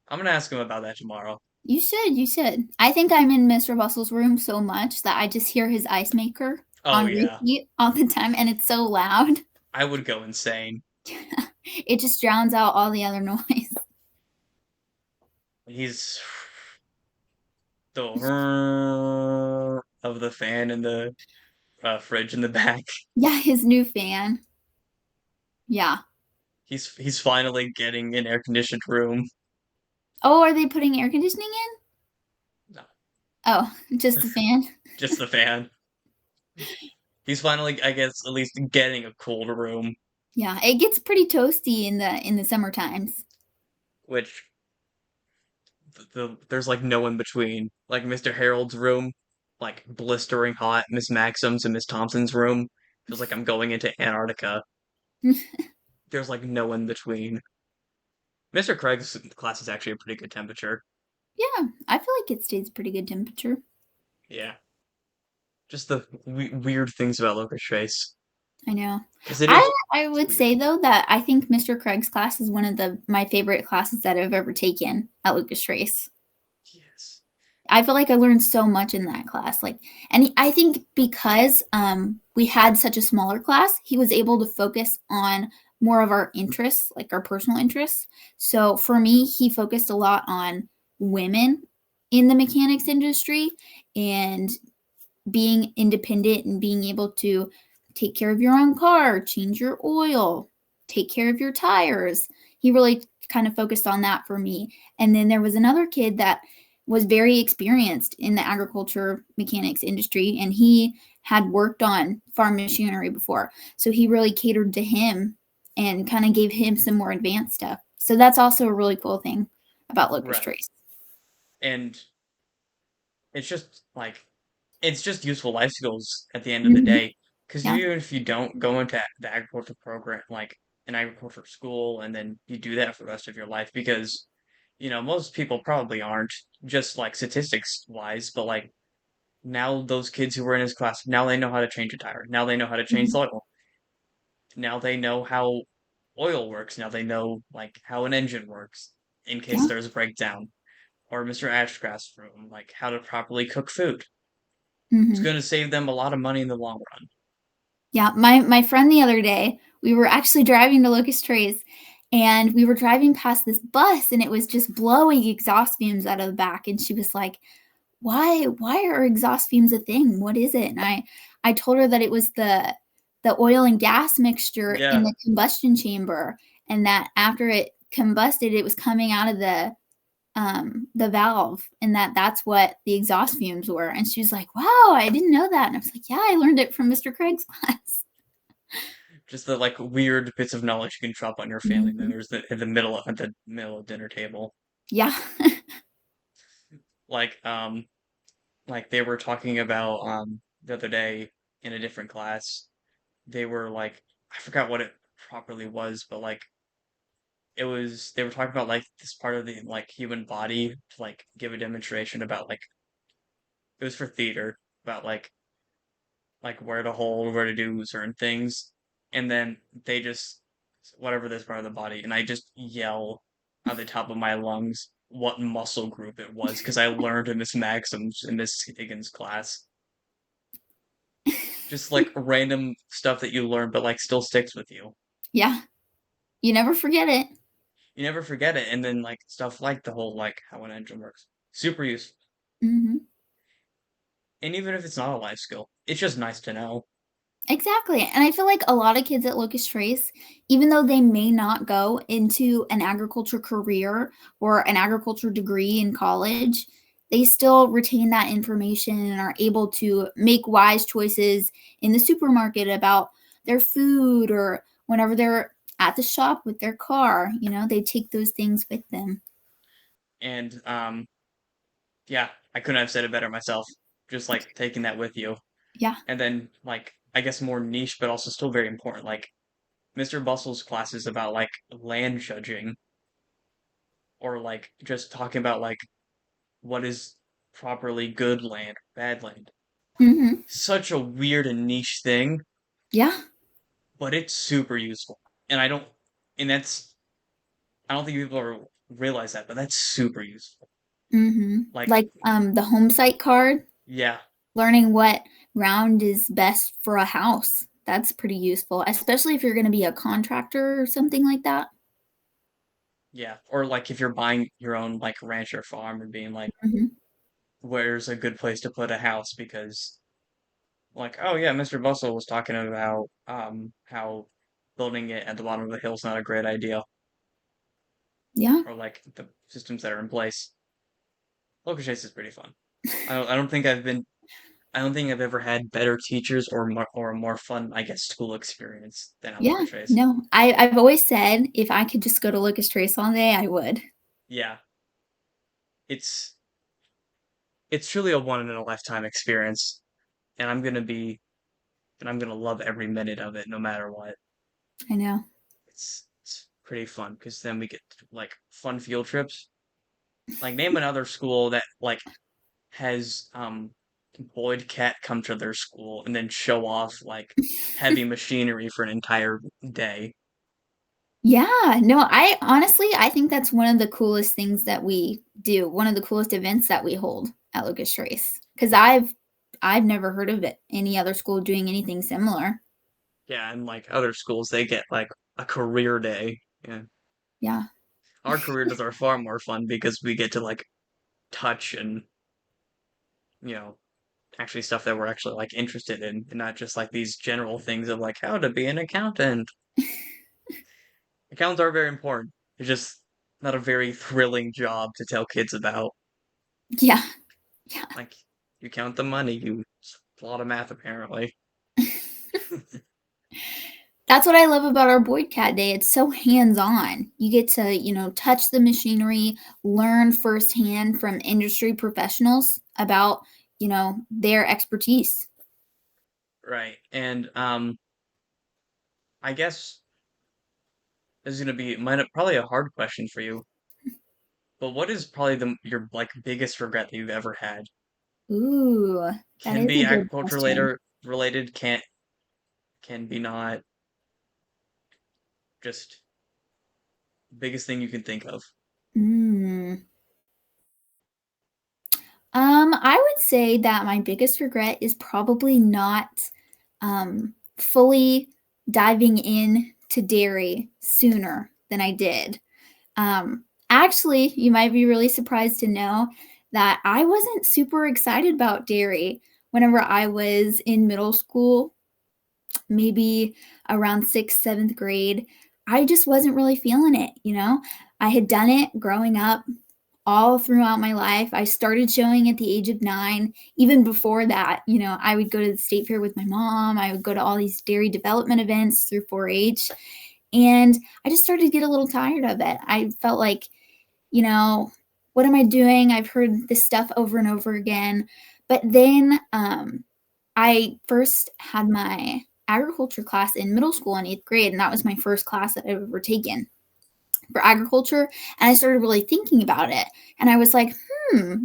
I'm gonna ask him about that tomorrow. You should. I think I'm in Mr. Bustle's room so much that I just hear his ice maker Oh on yeah, repeat all the time, and it's so loud. I would go insane. It just drowns out all the other noise. He's the whirr of the fan in the fridge in the back. Yeah, his new fan. Yeah. He's finally getting an air conditioned room. Oh, are they putting air conditioning in? No, Oh, just the fan? just the fan. He's finally, I guess, at least getting a cold room, Yeah, it gets pretty toasty in the summer times. which there's like no in between. Like Mr. Harold's room, like blistering hot. Miss Maxim's and Miss Thompson's room feels like I'm going into Antarctica. There's like no in between. Mr. Craig's class is actually a pretty good temperature. Yeah, I feel like it stays pretty good temperature. Yeah, just the weird things about Locust Trace I know. because it I is I it's would weird. say though that I think Mr. Craig's class is one of the my favorite classes that I've ever taken at Lucas Trace. Yes. I feel like I learned so much in that class. Like, and I think because we had such a smaller class, he was able to focus on more of our interests, like our personal interests. So for me, he focused a lot on women in the mechanics industry and being independent and being able to take care of your own car, change your oil, take care of your tires. He really kind of focused on that for me. And then there was another kid that was very experienced in the agriculture mechanics industry, and he had worked on farm machinery before. So he really catered to him and kind of gave him some more advanced stuff. So that's also a really cool thing about Locust Right. Trace. And it's just like it's just useful life skills at the end of the Mm-hmm. day. Because Yeah. even if you don't go into the agriculture program, like an agriculture school, and then you do that for the rest of your life, because most people probably aren't just like statistics wise, but like now those kids who were in his class, now they know how to change a tire. Now they know how to change Mm-hmm. the oil. Now they know how oil works. Now they know like how an engine works in case Yeah. there's a breakdown. Or Mr. Ashcraft's room, like how to properly cook food. It's Mm-hmm. going to save them a lot of money in the long run. Yeah, my friend the other day, we were actually driving to Locust Trace, and we were driving past this bus, and it was just blowing exhaust fumes out of the back, and she was like, "Why are exhaust fumes a thing? What is it?" And I told her that it was the oil and gas mixture in Yeah, the combustion chamber, and that after it combusted, it was coming out of the valve, and that's what the exhaust fumes were. And she was like, "Wow, I didn't know that." And I was like, "Yeah, I learned it from Mr. Craig's class." just the like weird bits of knowledge you can drop on your family Mhm. members at the middle of dinner table. Yeah. Like like they were talking about the other day in a different class. They were like I forgot what it properly was, but like it was they were talking about like this part of the like human body to like give a demonstration about like it was for theater about like where to hold, where to do certain things, and then they just whatever this part of the body, and I just yell at the top of my lungs what muscle group it was because I learned in Miss Maxim's in Miss Higgins' class. Just like random stuff that you learn, but like still sticks with you. Yeah. You never forget it. You never forget it, and then like stuff like the whole like how an engine works, super useful. Mhm. And even if it's not a life skill, it's just nice to know. Exactly, and I feel like a lot of kids at Locust Trace, even though they may not go into an agriculture career or an agriculture degree in college, they still retain that information and are able to make wise choices in the supermarket about their food or whenever they're at the shop with their car, they take those things with them. And yeah, I couldn't have said it better myself. Just like taking that with you. Yeah. And then like I guess more niche but also still very important like Mr. Bustle's classes about like land judging or like just talking about like what is properly good land, bad land. Mhm. Such a weird and niche thing, Yeah. but it's super useful. And and I don't think people ever realize that, but that's super useful. Mhm. Like Like, the home site card. yeah, Learning what ground is best for a house. That's pretty useful, especially if you're gonna be a contractor or something like that. yeah. Or like if you're buying your own like ranch or farm and being like Mhm. where's a good place to put a house because like, oh yeah, Mr. Bustle was talking about how building it at the bottom of the hill is not a great idea, Yeah. or like the systems that are in place. Local Chase is pretty fun. I don't think I've ever had better teachers or a more fun, I guess, school experience than at Yeah. Local Chase. No, I've always said if I could just go to Lucas Trace all day, I would. Yeah, it's it's truly a one in a lifetime experience, and I'm gonna love every minute of it, no matter what. I know. It's pretty fun because then we get like fun field trips. Like name another school that like has Boyd Cat come to their school and then show off like heavy machinery for an entire day. Yeah, no, I honestly, I think that's one of the coolest things that we do, one of the coolest events that we hold at Lucas Trace. Because I've never heard of it, any other school doing anything similar. Yeah, and like other schools, they get like a career day. Yeah, Yeah. our career days are far more fun because we get to like touch and you know actually stuff that we're actually like interested in, and not just like these general things of like how to be an accountant. Accountants are very important. It's just not a very thrilling job to tell kids about. Yeah. Yeah. Like you count the money, it's a lot of math apparently. That's what I love about our Boyd Cat Day. It's so hands-on. You get to, touch the machinery, learn firsthand from industry professionals about, their expertise. Right. And I guess this is gonna be probably a hard question for you. But what is probably the your like biggest regret that you've ever had? Ooh, that Can is be a good agriculture question. later related, can't can be not just biggest thing you can think of. Mm. I would say that my biggest regret is probably not fully diving in to dairy sooner than I did. Actually, you might be really surprised to know that I wasn't super excited about dairy whenever I was in middle school, maybe around sixth, seventh grade. I just wasn't really feeling it. I had done it growing up all throughout my life. I started showing at the age of 9. Even before that, I would go to the state fair with my mom. I would go to all these dairy development events through 4-H. And I just started to get a little tired of it. I felt like, you know, what am I doing? I've heard this stuff over and over again. But then I first had my agriculture class in middle school in 8th grade, and that was my first class that I've ever taken for agriculture. And I started really thinking about it. And I was like,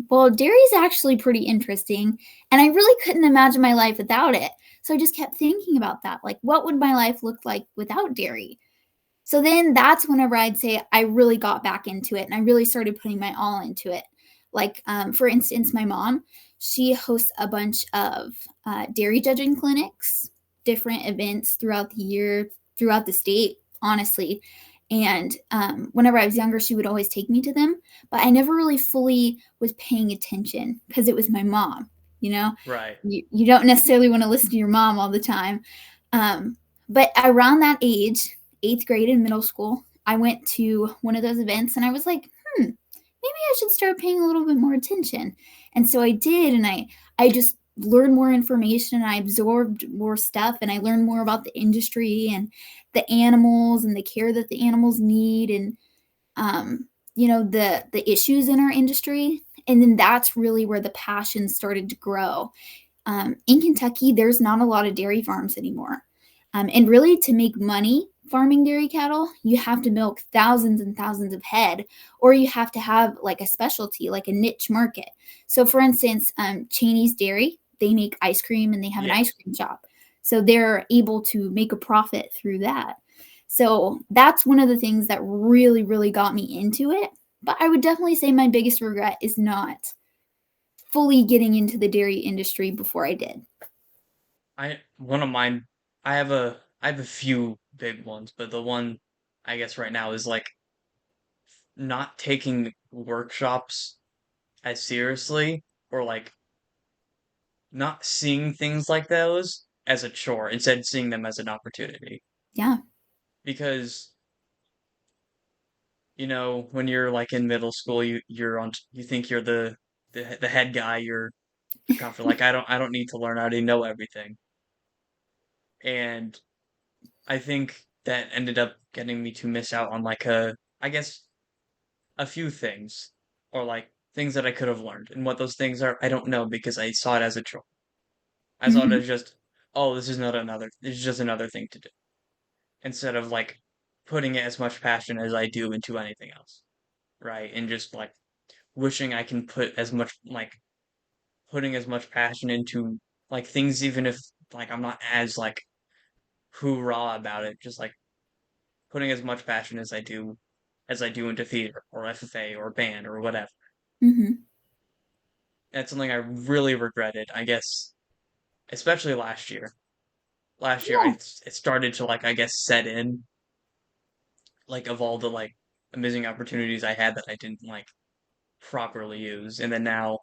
well, dairy is actually pretty interesting. And I really couldn't imagine my life without it. So I just kept thinking about that. Like, what would my life look like without dairy? So then that's whenever I'd say I really got back into it and I really started putting my all into it. Like, for instance, my mom, she hosts a bunch of dairy judging clinics, different events throughout the year, throughout the state, honestly. And whenever I was younger, she would always take me to them, but I never really fully was paying attention because it was my mom. You know, Right. you don't necessarily want to listen to your mom all the time. But around that age, 8th grade in middle school, I went to one of those events and I was like, maybe I should start paying a little bit more attention. And so I did, and I just learned more information and I absorbed more stuff and I learned more about the industry and the animals and the care that the animals need and the issues in our industry. And then that's really where the passion started to grow. In Kentucky, there's not a lot of dairy farms anymore. And really, to make money farming dairy cattle, you have to milk thousands and thousands of head, or you have to have like a specialty, like a niche market. So, for instance, Cheney's Dairy, they make ice cream and they have an Yeah. ice cream shop. So, they're able to make a profit through that. So, that's one of the things that really, really got me into it. But I would definitely say my biggest regret is not fully getting into the dairy industry before I did. One of mine I have a few big ones, but the one I guess right now is like not taking workshops as seriously. or like not seeing things like those as a chore, instead seeing them as an opportunity. Yeah. Because, when you're like in middle school, you think you're the head guy, you're confident, like I don't need to learn, I already know everything. And I think that ended up getting me to miss out on like I guess a few things, or like things that I could have learned. And what those things are, I don't know because I saw it as a chore. I saw it Mhm. as just, oh, this is just another thing to do, instead of like putting as much passion as I do into anything else, right? And just like wishing I can put as much like putting as much passion into like things, even if like I'm not as like hoorah about it, just like putting as much passion as I do into theater or FFA or band or whatever. Mhm. That's something I really regretted, I guess, especially last year. Last year, Yeah. it started to like I guess set in, like, of all the like amazing opportunities I had that I didn't like properly use, and then now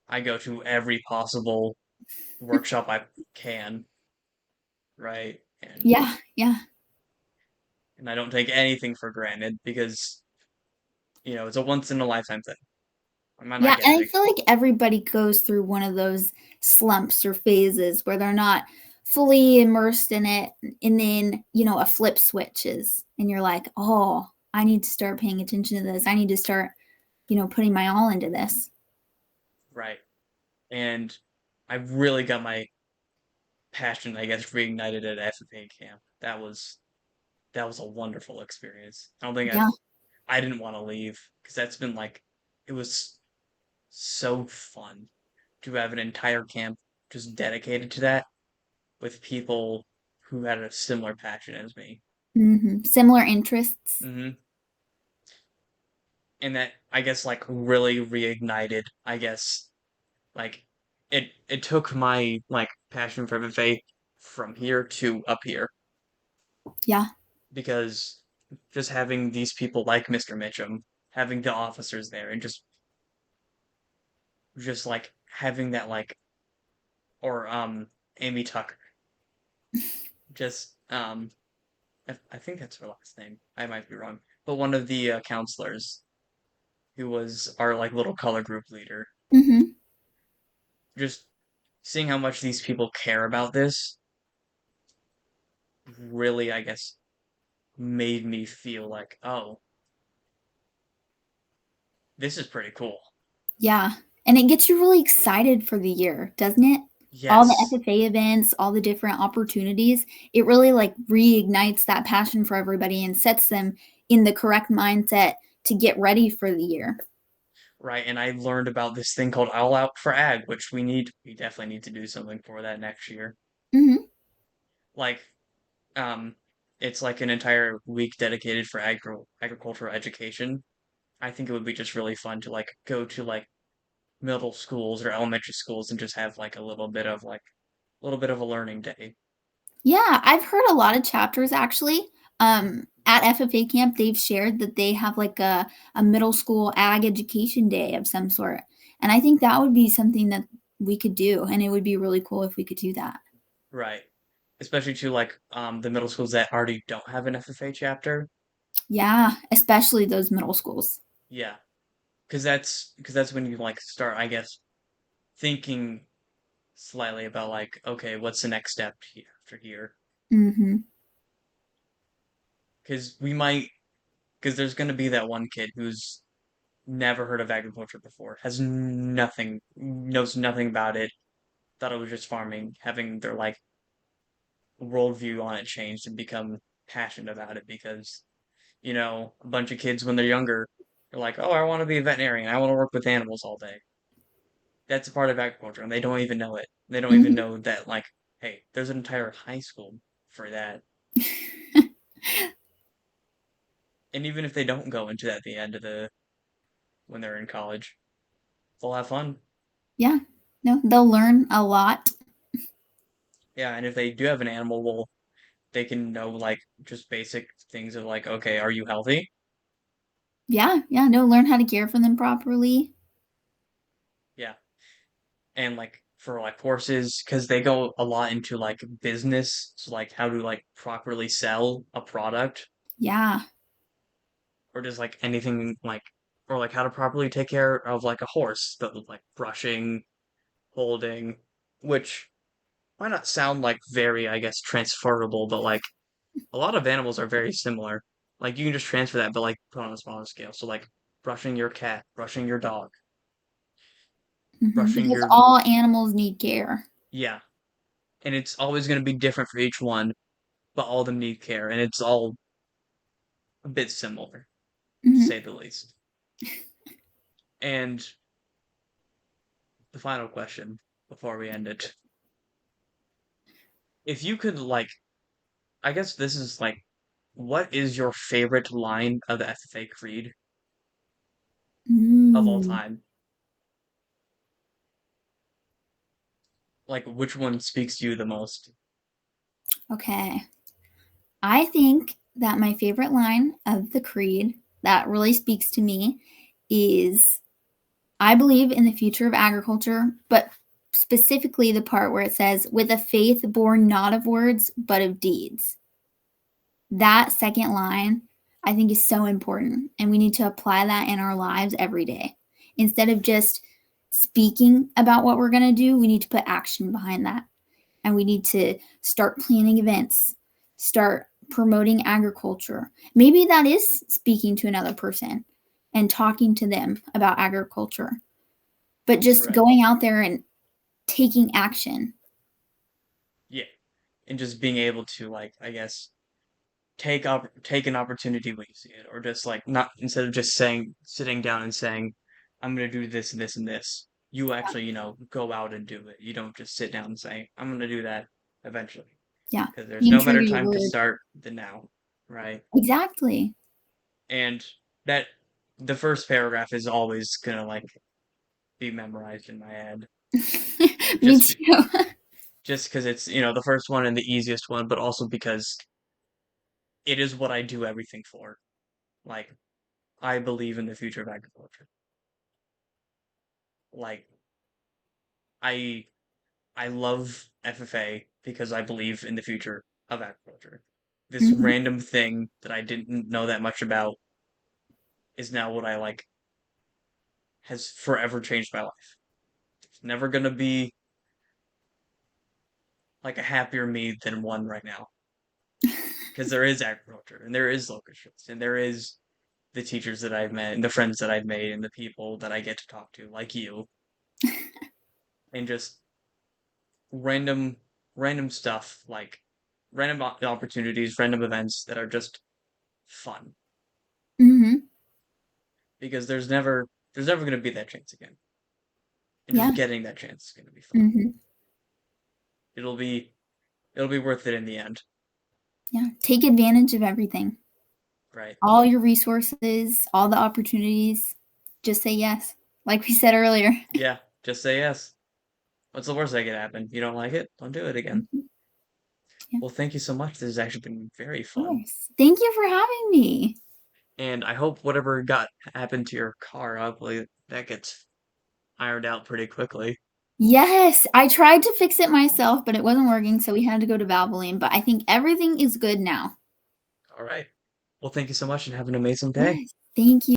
I go to every possible workshop I can, right? And Yeah, yeah. and I don't take anything for granted because it's a once in a lifetime thing. I might not Yeah, get and it I feel like everybody goes through one of those slumps or phases where they're not fully immersed in it, and then, a flip switches, and you're like, "Oh, I need to start paying attention to this. I need to start, putting my all into this." right. And I really got my passion, I guess, reignited at FFA camp. That was a wonderful experience. I don't think Yeah. I didn't want to leave because that's been like it was so fun to have an entire camp just dedicated to that with people who had a similar passion as me. Mhm. Similar interests. hmm And that, I guess, like really reignited, I guess, like it took my like passion for FFA from here to up here, Yeah. because just having these people like Mr. Mitchum, having the officers there, and just like having that like, or Amy Tucker, just I think that's her last name. I might be wrong, but one of the counselors who was our like little color group leader, Mhm. just seeing how much these people care about this really, I guess, made me feel like, oh, this is pretty cool. Yeah, and it gets you really excited for the year, doesn't it? All the Yes, FFA events, all the different opportunities, it really, like, reignites that passion for everybody and sets them in the correct mindset to get ready for the year. right. And I learned about this thing called All Out for Ag, which we definitely need to do something for that next year. Mhm. Like, um, it's like an entire week dedicated for agricultural education. I think it would be just really fun to like go to like middle schools or elementary schools and just have like a little bit of a learning day. Yeah, I've heard a lot of chapters actually, at FFA camp, they've shared that they have, like, a middle school ag education day of some sort, and I think that would be something that we could do, and it would be really cool if we could do that. Right. Especially to like the middle schools that already don't have an FFA chapter. Yeah, especially those middle schools. Yeah. Because that's when you like start, I guess, thinking slightly about like, okay, what's the next step after here? Mhm. Because because there's going to be that one kid who's never heard of agriculture before, knows nothing about it, thought it was just farming, having their like worldview on it changed and become passionate about it because, a bunch of kids when they're younger, they're like, oh, I want to be a veterinarian. I want to work with animals all day. That's a part of agriculture, and they don't even know it. They don't even Mhm. know that, like, hey, there's an entire high school for that. And even if they don't go into that at the end of when they're in college, they'll have fun. Yeah. No, they'll learn a lot. Yeah, and if they do have an animal, well, they can know, like, just basic things of, like, okay, are you healthy? Yeah, yeah, no, learn how to care for them properly. Yeah. and like for like horses because they go a lot into like business, so like how to like properly sell a product Yeah. or just like anything like or like how to properly take care of like a horse that like brushing, holding, which might not sound like very, I guess, transferable, but like a lot of animals are very similar. Like you can just transfer that, but like put on a smaller scale. So like brushing your cat, brushing your dog, brushing Because your all animals need care. yeah, and it's always going to be different for each one, but all of them need care, and it's all a bit similar, to Mhm. say the least. And the final question before we end it. If you could like I guess this is like what is your favorite line of the FFA Creed of all Mm, time? Like which one speaks to you the most? okay. I think that my favorite line of the creed that really speaks to me is I believe in the future of agriculture, but specifically the part where it says, with a faith born not of words, but of deeds. That second line, I think, is so important. And we need to apply that in our lives every day. Instead of just speaking about what we're going to do, we need to put action behind that. And we need to start planning events, start promoting agriculture. Maybe that is speaking to another person and talking to them about agriculture, but just Right. going out there and taking action. Yeah. And just being able to like I guess take an opportunity when you see it or just like not instead of just saying sitting down and saying I'm going to do this and this and this. You actually, go out and do it. You don't just sit down and say I'm going to do that eventually Yeah. because there's Being no true better to your time to word. start than now, right? Exactly. And that the first paragraph is always gonna like be memorized in my head Me just too. just because it's the first one and the easiest one, but also because it is what I do everything for. Like I believe in the future of agriculture. Like I I love FFA because I believe in the future of agriculture. This Mhm. random thing that I didn't know that much about is now what I like has forever changed my life. It's never gonna be like a happier me than one right now because there is agriculture and there is locusts and there is the teachers that I've met and the friends that I've made and the people that I get to talk to, like you, and just random random stuff like random opportunities, random events that are just fun Mhm. because there's never going to be that chance again. And just Yeah. getting that chance is going to be fun. Mhm. It'll be it'll be worth it in the end, Yeah. Take advantage of everything. right? All your resources, all the opportunities. Just say yes, like we said earlier. Yeah, just say yes. What's the worst that could happen? You don't like it? Don't do it again. Mhm. Yeah, Well, thank you so much. This has actually been very of fun. course. Thank you for having me. And I hope whatever got happened to your car, hopefully that gets ironed out pretty quickly. Yes, I tried to fix it myself, but it wasn't working, so we had to go to Valvoline, but I think everything is good now. All right. Well, thank you so much and have an amazing day. Yes. Thank you.